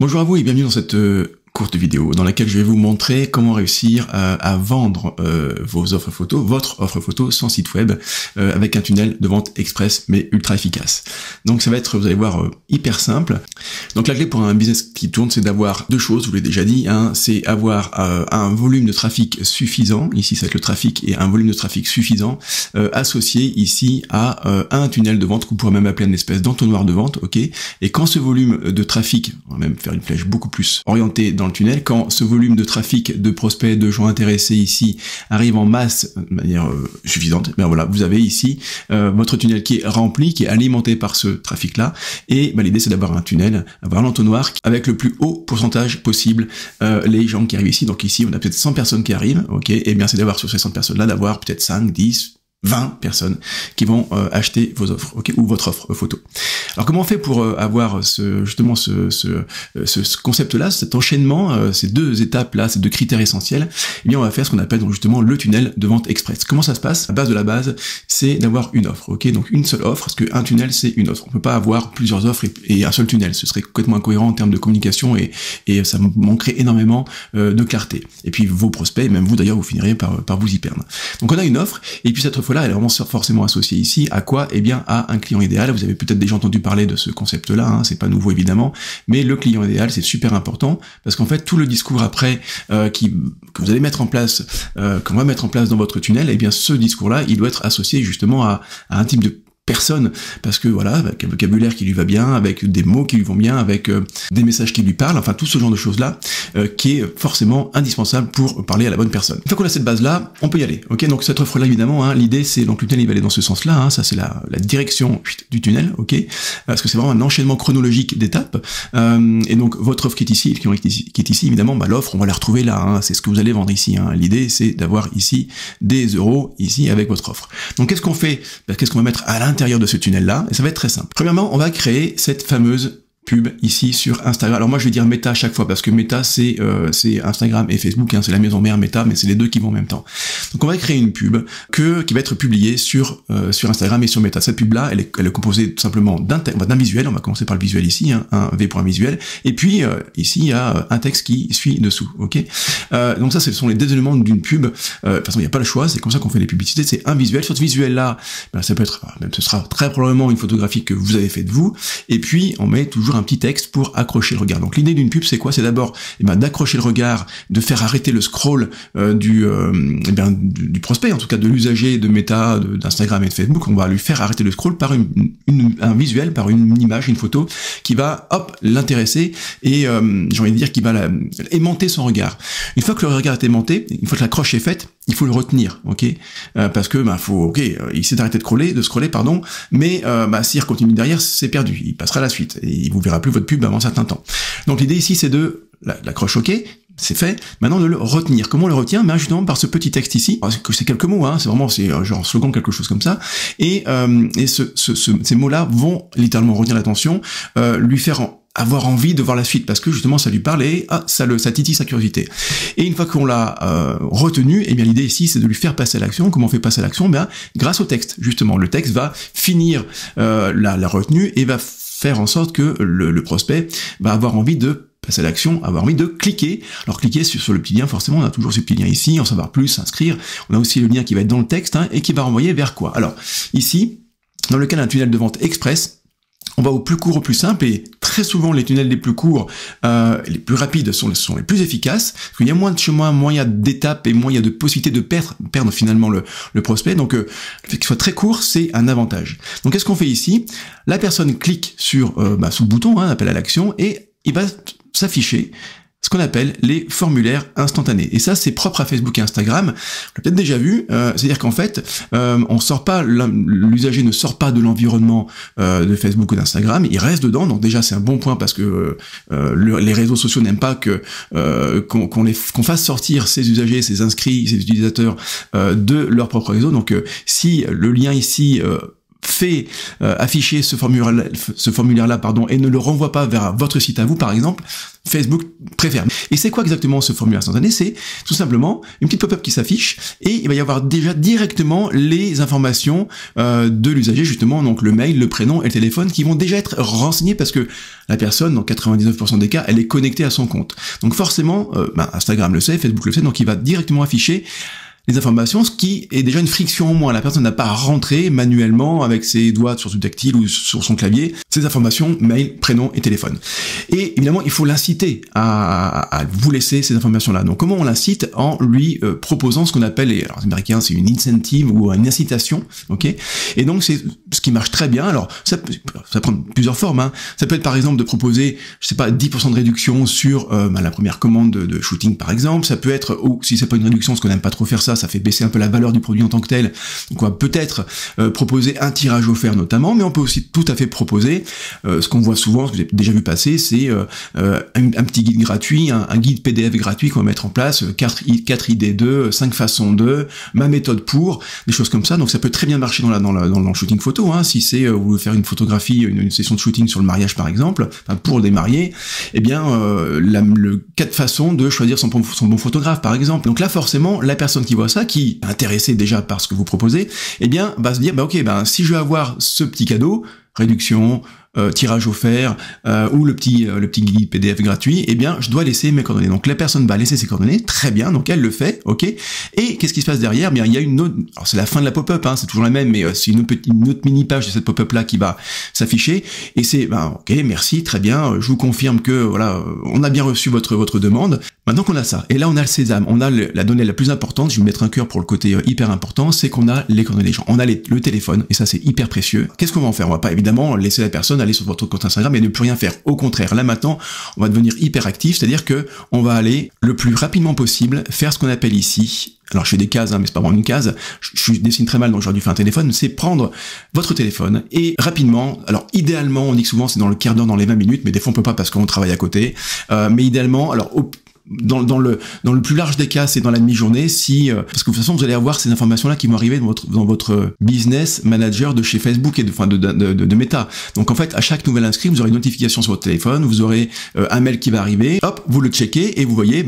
Bonjour à vous et bienvenue dans cette courte vidéo dans laquelle je vais vous montrer comment réussir à vendre vos offres photos, votre offre photo sans site web avec un tunnel de vente express mais ultra efficace. Donc ça va être, vous allez voir, hyper simple. Donc la clé pour un business qui tourne, c'est d'avoir deux choses, je vous l'ai déjà dit, c'est avoir un volume de trafic suffisant, ici ça va être le trafic, et un volume de trafic suffisant associé ici à un tunnel de vente qu'on pourrait même appeler une espèce d'entonnoir de vente, ok. Et quand ce volume de trafic, on va même faire une flèche beaucoup plus orientée dans le tunnel, quand ce volume de trafic de prospects, de gens intéressés ici arrive en masse de manière suffisante, ben voilà, vous avez ici votre tunnel qui est rempli, qui est alimenté par ce trafic là, et ben, l'idée c'est d'avoir un tunnel, avoir l'entonnoir avec le plus haut pourcentage possible les gens qui arrivent ici. Donc ici on a peut-être 100 personnes qui arrivent, ok, et bien c'est d'avoir sur ces 100 personnes là d'avoir peut-être 5, 10, 20 personnes qui vont acheter vos offres, ok, ou votre offre photo. Alors comment on fait pour avoir justement ce concept-là, cet enchaînement, ces deux étapes-là, ces deux critères essentiels? Eh bien on va faire ce qu'on appelle donc justement le tunnel de vente express. Comment ça se passe? La base de la base, c'est d'avoir une offre, ok, donc une seule offre, parce qu'un tunnel c'est une offre. On peut pas avoir plusieurs offres et un seul tunnel, ce serait complètement incohérent en termes de communication et ça manquerait énormément de clarté. Et puis vos prospects, et même vous d'ailleurs, vous finirez par vous y perdre. Donc on a une offre, et puis cette offre là, elle est vraiment forcément associée ici à quoi? Eh bien à un client idéal. Vous avez peut-être déjà entendu parler de ce concept-là, c'est pas nouveau évidemment, mais le client idéal c'est super important parce qu'en fait tout le discours après que vous allez mettre en place, qu'on va mettre en place dans votre tunnel, eh bien ce discours-là, il doit être associé justement à un type de personne, parce que voilà, avec un vocabulaire qui lui va bien, avec des mots qui lui vont bien, avec des messages qui lui parlent, enfin tout ce genre de choses-là, qui est forcément indispensable pour parler à la bonne personne. Une fois qu'on a cette base-là, on peut y aller, ok. Donc cette offre-là, évidemment, l'idée c'est, donc le tunnel il va aller dans ce sens-là, ça c'est la direction du tunnel, ok, parce que c'est vraiment un enchaînement chronologique d'étapes, et donc votre offre qui est ici, le client qui est ici, évidemment, l'offre, on va la retrouver là, c'est ce que vous allez vendre ici, l'idée c'est d'avoir ici des euros, ici, avec votre offre. Donc qu'est-ce qu'on fait? Qu'est-ce qu'on va mettre à l'intérieur de ce tunnel-là? Et ça va être très simple. Premièrement, on va créer cette fameuse pub ici sur Instagram. Alors moi je vais dire Meta à chaque fois parce que Meta c'est Instagram et Facebook, c'est la maison mère Meta, mais c'est les deux qui vont en même temps. Donc on va créer une pub qui va être publiée sur Instagram et sur Meta. Cette pub là, elle est composée tout simplement d'un visuel. On va commencer par le visuel ici, un V pour un visuel, et puis ici il y a un texte qui suit dessous, ok. Donc ça ce sont les deux éléments d'une pub. De toute façon il n'y a pas le choix, c'est comme ça qu'on fait les publicités. C'est un visuel. Sur ce visuel là, ça peut être, même ce sera très probablement une photographie que vous avez faite vous, et puis on met toujours un petit texte pour accrocher le regard. Donc l'idée d'une pub c'est quoi? C'est d'abord d'accrocher le regard, de faire arrêter le scroll du prospect, en tout cas de l'usager de Meta, d'Instagram et de Facebook. On va lui faire arrêter le scroll par un visuel, par une image, une photo qui va l'intéresser et j'ai envie de dire qui va aimanter son regard. Une fois que le regard est aimanté, une fois que l'accroche est faite, il faut le retenir, ok, parce que il s'est arrêté de scroller, pardon, mais s'il continue derrière, c'est perdu, il passera à la suite et il vous verra plus votre pub avant un certain temps. Donc l'idée ici c'est de l'accroche, ok, c'est fait. Maintenant de le retenir. Comment on le retient? Justement par ce petit texte ici. C'est quelques mots, c'est genre slogan, quelque chose comme ça. Et ces mots-là vont littéralement retenir l'attention, lui faire avoir envie de voir la suite, parce que justement ça lui parle et ça titille sa curiosité. Et une fois qu'on l'a retenu, eh bien l'idée ici c'est de lui faire passer à l'action. Comment on fait passer à l'action? Grâce au texte, justement. Le texte va finir la retenue et va faire en sorte que le prospect va avoir envie de passer à l'action, avoir envie de cliquer. Alors cliquer sur le petit lien, forcément on a toujours ce petit lien ici, en savoir plus, s'inscrire. On a aussi le lien qui va être dans le texte et qui va renvoyer vers quoi? Alors ici, dans le cas d'un tunnel de vente express, on va au plus court, au plus simple, et très souvent les tunnels les plus courts, les plus rapides sont les plus efficaces, parce qu'il y a moins de chemin, moins il y a d'étapes et moins il y a de possibilités de perdre finalement le prospect. Donc le fait qu'il soit très court, c'est un avantage. Donc qu'est-ce qu'on fait ici? La personne clique sur le bouton, appel à l'action, et il va s'afficher ce qu'on appelle les formulaires instantanés. Et ça, c'est propre à Facebook et Instagram. On l'a peut-être déjà vu. C'est-à-dire qu'en fait, l'usager ne sort pas de l'environnement de Facebook ou d'Instagram. Il reste dedans. Donc déjà, c'est un bon point parce que les réseaux sociaux n'aiment pas qu'on fasse sortir ces usagers, ces inscrits, ces utilisateurs de leur propre réseau. Donc si le lien ici fait afficher ce formulaire-là, et ne le renvoie pas vers votre site à vous, par exemple, Facebook préfère. Et c'est quoi exactement ce formulaire instantané? C'est tout simplement une petite pop-up qui s'affiche et il va y avoir déjà directement les informations de l'usager, justement, donc le mail, le prénom et le téléphone qui vont déjà être renseignés parce que la personne, dans 99% des cas, elle est connectée à son compte. Donc forcément, Instagram le sait, Facebook le sait, donc il va directement afficher les informations, ce qui est déjà une friction en moins. La personne n'a pas à rentrer manuellement avec ses doigts sur du tactile ou sur son clavier ces informations, mail, prénom et téléphone. Et évidemment, il faut l'inciter à vous laisser ces informations-là. Donc comment on l'incite? En lui proposant ce qu'on appelle, alors les Américains, c'est une incentive ou une incitation, ok? Et donc c'est ce qui marche très bien. Alors ça prend plusieurs formes, hein. Ça peut être par exemple de proposer, je sais pas, 10% de réduction sur la première commande de shooting par exemple. Ça peut être, ou si c'est pas une réduction, parce qu'on n'aime pas trop faire ça fait baisser un peu la valeur du produit en tant que tel. Donc on va peut-être proposer un tirage offert notamment, mais on peut aussi tout à fait proposer ce qu'on voit souvent, ce que j'ai déjà vu passer, c'est un petit guide gratuit, un guide PDF gratuit qu'on va mettre en place, 4 idées de, 5 façons de, ma méthode pour, des choses comme ça. Donc ça peut très bien marcher dans le shooting photo, hein, si c'est vous voulez faire une photographie, une session de shooting sur le mariage par exemple, enfin, pour des mariés, eh bien le 4 façons de choisir son bon photographe par exemple. Donc là forcément la personne qui voit ça, qui est intéressé déjà par ce que vous proposez, eh bien va se dire bah ok, si je veux avoir ce petit cadeau, réduction, tirage offert ou le petit guide PDF gratuit, eh bien je dois laisser mes coordonnées. Donc la personne va laisser ses coordonnées, très bien, donc elle le fait, ok. Et qu'est-ce qui se passe derrière? Bien il y a une autre, alors c'est la fin de la pop-up, hein, c'est toujours la même, mais c'est une autre mini page de cette pop-up là qui va s'afficher, et c'est ok, merci, très bien, je vous confirme que voilà, on a bien reçu votre demande. Maintenant qu'on a ça, et là on a le sésame, on a la donnée la plus importante, je vais mettre un cœur pour le côté hyper important, c'est qu'on a les coordonnées des gens, on a le téléphone, et ça c'est hyper précieux. Qu'est-ce qu'on va en faire? On va pas évidemment laisser la personne aller sur votre compte Instagram et ne plus rien faire. Au contraire, là maintenant, on va devenir hyper actif, c'est-à-dire que on va aller le plus rapidement possible faire ce qu'on appelle ici, alors je fais des cases, hein, mais c'est pas vraiment une case, je dessine très mal donc j'aurais dû faire un téléphone, c'est prendre votre téléphone et rapidement, alors idéalement, on dit que souvent c'est dans le quart d'heure, dans les 20 minutes, mais des fois on peut pas parce qu'on travaille à côté, mais idéalement, alors dans le plus large des cas, c'est dans la demi-journée, parce que de toute façon vous allez avoir ces informations-là qui vont arriver dans votre business manager de chez Facebook et de Meta. Donc en fait, à chaque nouvel inscrit, vous aurez une notification sur votre téléphone, vous aurez un mail qui va arriver, hop, vous le checkez et vous voyez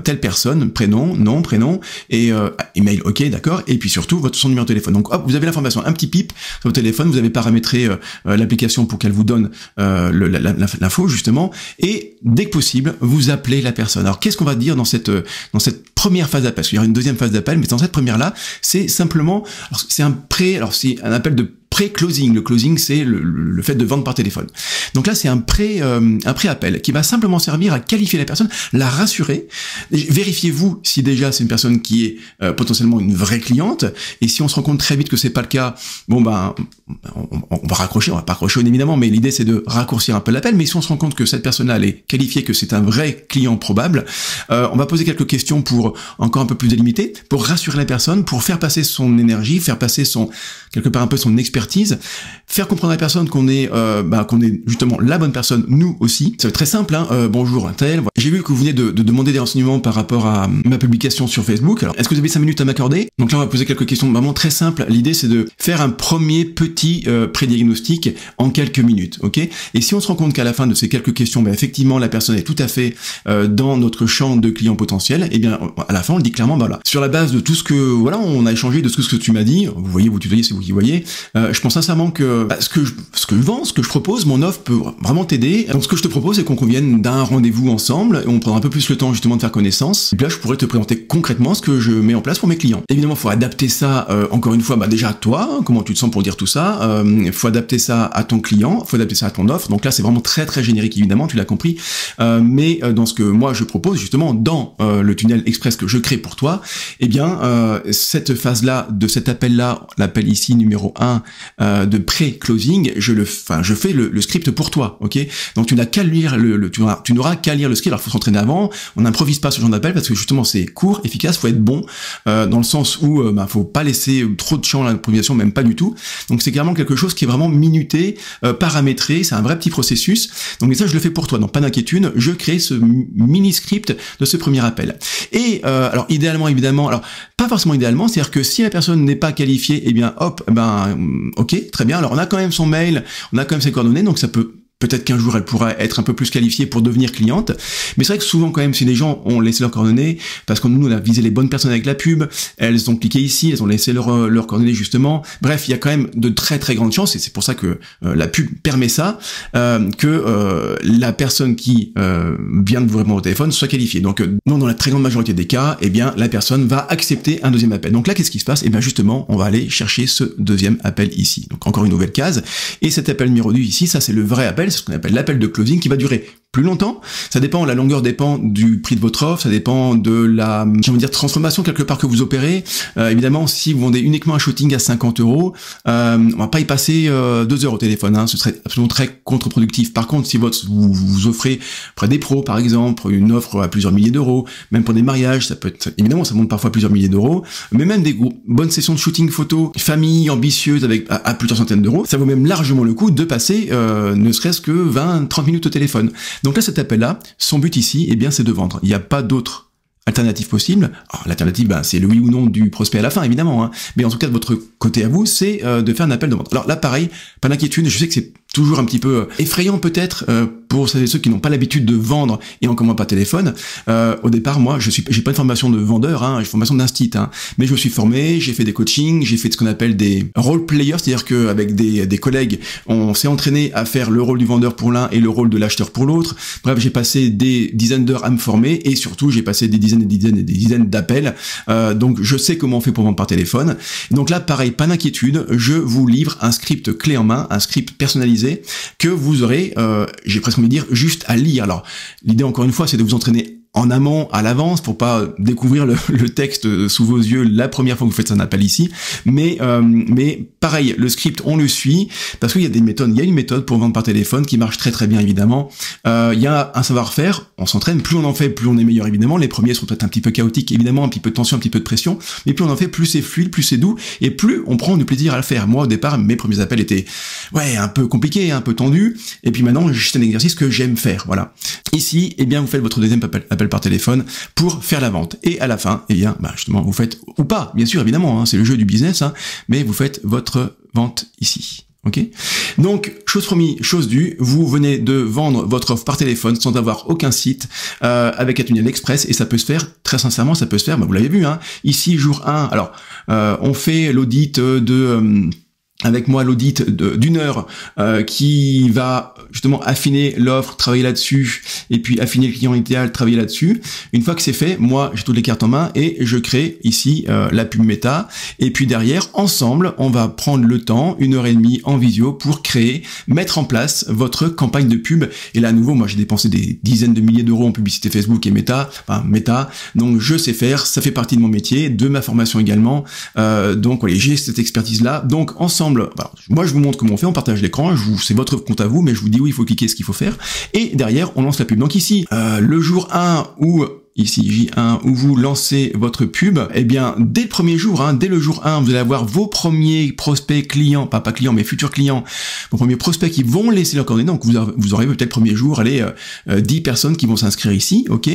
telle personne, prénom, nom, prénom et email, ok, d'accord, et puis surtout son numéro de téléphone. Donc hop, vous avez l'information, un petit pip sur votre téléphone, vous avez paramétré l'application pour qu'elle vous donne l'info justement, et dès que possible, vous appelez la personne. Alors qu'est-ce qu'on va dire dans cette première phase d'appel? Parce qu'il y aura une deuxième phase d'appel, mais dans cette première-là, c'est simplement, c'est un appel de pré-closing. Le closing, c'est le fait de vendre par téléphone. Donc là, c'est un pré-appel qui va simplement servir à qualifier la personne, la rassurer. Vérifiez-vous si déjà c'est une personne qui est potentiellement une vraie cliente. Et si on se rend compte très vite que c'est pas le cas, on va raccrocher. On va pas raccrocher évidemment, mais l'idée c'est de raccourcir un peu l'appel. Mais si on se rend compte que cette personne-là elle est qualifiée, que c'est un vrai client probable, on va poser quelques questions pour encore un peu plus délimiter, pour rassurer la personne, pour faire passer son énergie, faire passer quelque part un peu son expertise, faire comprendre à la personne qu'on est justement la bonne personne, nous aussi. Ça va être très simple, hein. Bonjour un tel, j'ai vu que vous venez de demander des renseignements par rapport à ma publication sur Facebook, alors est-ce que vous avez 5 minutes à m'accorder? Donc là on va poser quelques questions vraiment très simples. L'idée c'est de faire un premier petit pré-diagnostic en quelques minutes, ok? Et si on se rend compte qu'à la fin de ces quelques questions, effectivement la personne est tout à fait dans notre champ de clients potentiels, et bien à la fin on le dit clairement, voilà, sur la base de tout ce que on a échangé, de tout ce que tu m'as dit, vous voyez, vous tutoyez, c'est vous qui voyez, je pense sincèrement que ce que je vends, ce que je propose, mon offre peut vraiment t'aider. Donc ce que je te propose, c'est qu'on convienne d'un rendez-vous ensemble, et on prendra un peu plus le temps justement de faire connaissance. Et puis là, je pourrais te présenter concrètement ce que je mets en place pour mes clients. Évidemment, il faut adapter ça, encore une fois, déjà à toi, hein, comment tu te sens pour dire tout ça. Il faut adapter ça à ton client, il faut adapter ça à ton offre. Donc là, c'est vraiment très très générique, évidemment, tu l'as compris. Mais dans ce que moi je propose, justement, dans le tunnel express que je crée pour toi, eh bien, cette phase-là, de cet appel-là, l'appel ici numéro 1, de pré-closing, je fais le script pour toi, ok? Donc tu n'as qu'à lire tu n'auras qu'à lire le script. Alors il faut s'entraîner avant, on n'improvise pas ce genre d'appel parce que justement c'est court, efficace, faut être bon, dans le sens où faut pas laisser trop de champ à l'improvisation, même pas du tout. Donc c'est clairement quelque chose qui est vraiment minuté, paramétré, c'est un vrai petit processus. Donc ça je le fais pour toi, donc pas d'inquiétude, je crée ce mini script de ce premier appel. Et alors idéalement, évidemment, alors pas forcément idéalement, c'est-à-dire que si la personne n'est pas qualifiée, eh bien hop, ok, très bien, alors on a quand même son mail, on a quand même ses coordonnées, donc ça peut peut-être qu'un jour elle pourra être un peu plus qualifiée pour devenir cliente. Mais c'est vrai que souvent quand même, si les gens ont laissé leurs coordonnées, parce que nous on a visé les bonnes personnes avec la pub, elles ont cliqué ici, elles ont laissé leurs coordonnées justement. Bref, il y a quand même de très très grandes chances, et c'est pour ça que la pub permet ça, que la personne qui vient de vous répondre au téléphone soit qualifiée. Donc dans la très grande majorité des cas, eh bien la personne va accepter un deuxième appel. Donc là, qu'est-ce qui se passe? Eh bien justement, on va aller chercher ce deuxième appel ici. Donc encore une nouvelle case. Et cet appel numéro 2 ici, ça c'est le vrai appel, c'est ce qu'on appelle l'appel de closing, qui va durer plus longtemps. Ça dépend, la longueur dépend du prix de votre offre, ça dépend de la, transformation quelque part que vous opérez. Évidemment, si vous vendez uniquement un shooting à 50 €, on va pas y passer 2 heures au téléphone, hein, ce serait absolument très contre-productif. Par contre, si vous offrez près des pros, par exemple, une offre à plusieurs milliers d'euros, même pour des mariages, ça peut être, évidemment, ça monte parfois plusieurs milliers d'euros, mais même des bonnes sessions de shooting photo, famille ambitieuse avec à plusieurs centaines d'euros, ça vaut même largement le coup de passer ne serait-ce que 20-30 minutes au téléphone. Donc là, cet appel-là, son but ici, eh bien, c'est de vendre. Il n'y a pas d'autre alternative possible. Alors, l'alternative, c'est le oui ou non du prospect à la fin, évidemment, hein. Mais en tout cas, de votre côté à vous, c'est de faire un appel de vente. Alors là, pareil, pas d'inquiétude, je sais que c'est toujours un petit peu effrayant peut-être pour celles et ceux qui n'ont pas l'habitude de vendre et encore moins par téléphone. Au départ, moi, j'ai pas une formation de vendeur, hein, j'ai une formation d'instit, hein, mais je me suis formé, j'ai fait des coachings, j'ai fait ce qu'on appelle des role players, c'est-à-dire qu'avec des collègues, on s'est entraîné à faire le rôle du vendeur pour l'un et le rôle de l'acheteur pour l'autre. Bref, j'ai passé des dizaines d'heures à me former et surtout, j'ai passé des dizaines et des dizaines et des dizaines d'appels. Donc, je sais comment on fait pour vendre par téléphone. Donc là, pareil, pas d'inquiétude, je vous livre un script clé en main, un script personnalisé que vous aurez, j'ai presque envie de dire, juste à lire. Alors, l'idée, encore une fois, c'est de vous entraîner en amont, à l'avance, pour pas découvrir le texte sous vos yeux la première fois que vous faites un appel ici. Mais pareil, le script, on le suit, parce qu'il y a des méthodes. Il y a une méthode pour vendre par téléphone qui marche très très bien, évidemment. Il y a un savoir-faire, on s'entraîne, plus on en fait, plus on est meilleur, évidemment. Les premiers sont peut-être un petit peu chaotiques, évidemment, un petit peu de tension, un petit peu de pression, mais plus on en fait, plus c'est fluide, plus c'est doux, et plus on prend du plaisir à le faire. Moi, au départ, mes premiers appels étaient, un peu compliqués, un peu tendus, et puis maintenant, c'est un exercice que j'aime faire, voilà. Ici, eh bien, vous faites votre deuxième appel par téléphone pour faire la vente. Et à la fin, eh bien, justement, vous faites, ou pas, bien sûr, évidemment, hein, c'est le jeu du business, hein, mais vous faites votre vente ici. Ok. Donc, chose promise, chose due, vous venez de vendre votre offre par téléphone sans avoir aucun site, avec un tunnel express, et ça peut se faire, très sincèrement, ça peut se faire, vous l'avez vu, hein, ici, jour 1, alors, on fait l'audit avec moi l'audit d'une heure qui va justement affiner l'offre, travailler là-dessus, et puis affiner le client idéal, travailler là-dessus. Une fois que c'est fait, moi j'ai toutes les cartes en main et je crée ici la pub méta. Et puis derrière, ensemble, on va prendre le temps, 1h30 en visio, pour créer, mettre en place votre campagne de pub. Et là à nouveau, moi j'ai dépensé des dizaines de milliers d'euros en publicité Facebook et méta, donc je sais faire, ça fait partie de mon métier, de ma formation également. Donc voilà, j'ai cette expertise-là. Donc ensemble, moi je vous montre comment on fait, on partage l'écran, c'est votre compte à vous, mais je vous dis où il faut cliquer, ce qu'il faut faire, et derrière on lance la pub. Donc ici, le jour 1 où ici J1, où vous lancez votre pub, eh bien, dès le premier jour, dès le jour 1, vous allez avoir vos premiers prospects clients, pas clients, mais futurs clients, vos premiers prospects qui vont laisser leurs coordonnées. Donc, vous aurez peut-être le premier jour, 10 personnes qui vont s'inscrire ici, ok?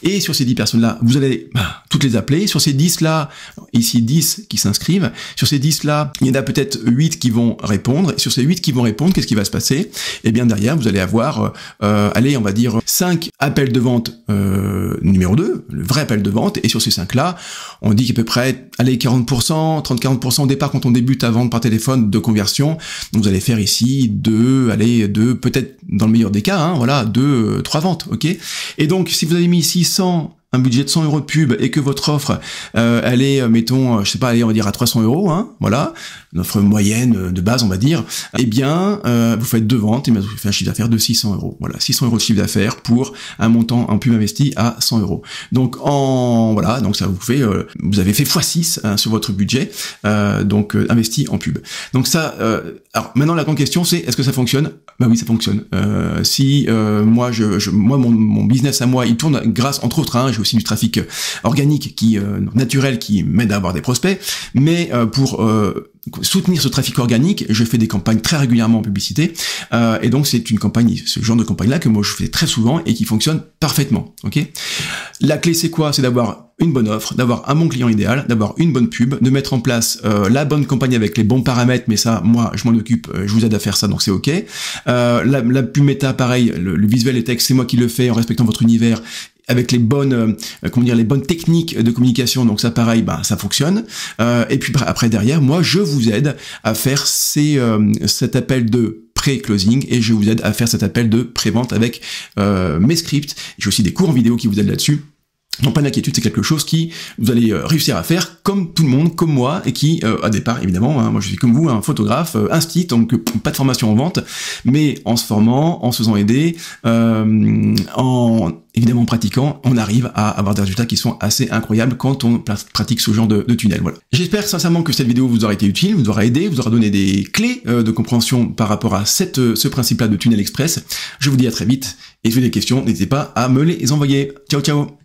Et sur ces 10 personnes-là, vous allez toutes les appeler. Sur ces 10-là, ici 10 qui s'inscrivent. Sur ces 10-là, il y en a peut-être 8 qui vont répondre. Et sur ces 8 qui vont répondre, qu'est-ce qui va se passer? Eh bien, derrière, vous allez avoir, on va dire 5 appels de vente numéro 2, le vrai appel de vente, et sur ces 5-là, on dit qu'à peu près, 40%, 30-40% au départ quand on débute à vendre par téléphone de conversion. Donc vous allez faire ici 2, peut-être dans le meilleur des cas, 2, 3 ventes, ok? Et donc, si vous avez mis ici un budget de 100 € de pub et que votre offre, elle est, mettons, on va dire à 300 €, voilà, une offre moyenne de base, on va dire, eh bien, vous faites 2 ventes et vous faites un chiffre d'affaires de 600 €. Voilà, 600 € de chiffre d'affaires pour un montant en pub investi à 100 €. Donc, donc ça vous avez fait x6 sur votre budget, investi en pub. Donc ça, alors maintenant la grande question c'est, est-ce que ça fonctionne? Bah oui, ça fonctionne. Si moi mon business à moi, il tourne grâce, entre autres, j'ai aussi du trafic organique qui naturel qui m'aide à avoir des prospects, mais pour soutenir ce trafic organique, je fais des campagnes très régulièrement en publicité, et donc c'est une campagne, ce genre de campagne-là que moi je fais très souvent et qui fonctionne parfaitement. Ok. La clé c'est quoi? C'est d'avoir une bonne offre, d'avoir un bon client idéal, d'avoir une bonne pub, de mettre en place la bonne campagne avec les bons paramètres, mais ça, moi, je m'en occupe, je vous aide à faire ça, donc c'est ok. La pub méta, pareil, le visuel et texte, c'est moi qui le fais en respectant votre univers, avec les bonnes, les bonnes techniques de communication, donc ça pareil, ça fonctionne. Et puis après derrière, moi je vous aide à faire cet appel de pré-closing et je vous aide à faire cet appel de pré-vente avec mes scripts. J'ai aussi des cours en vidéo qui vous aident là-dessus. Non, pas d'inquiétude, c'est quelque chose qui vous allez réussir à faire comme tout le monde, comme moi, et qui, à départ, évidemment, moi je suis comme vous, un photographe, instit, donc pas de formation en vente, mais en se formant, en se faisant aider, en évidemment pratiquant, on arrive à avoir des résultats qui sont assez incroyables quand on pratique ce genre de tunnel. Voilà. J'espère sincèrement que cette vidéo vous aura été utile, vous aura aidé, vous aura donné des clés de compréhension par rapport à ce principe-là de tunnel express. Je vous dis à très vite, et si vous avez des questions, n'hésitez pas à me les envoyer. Ciao, ciao!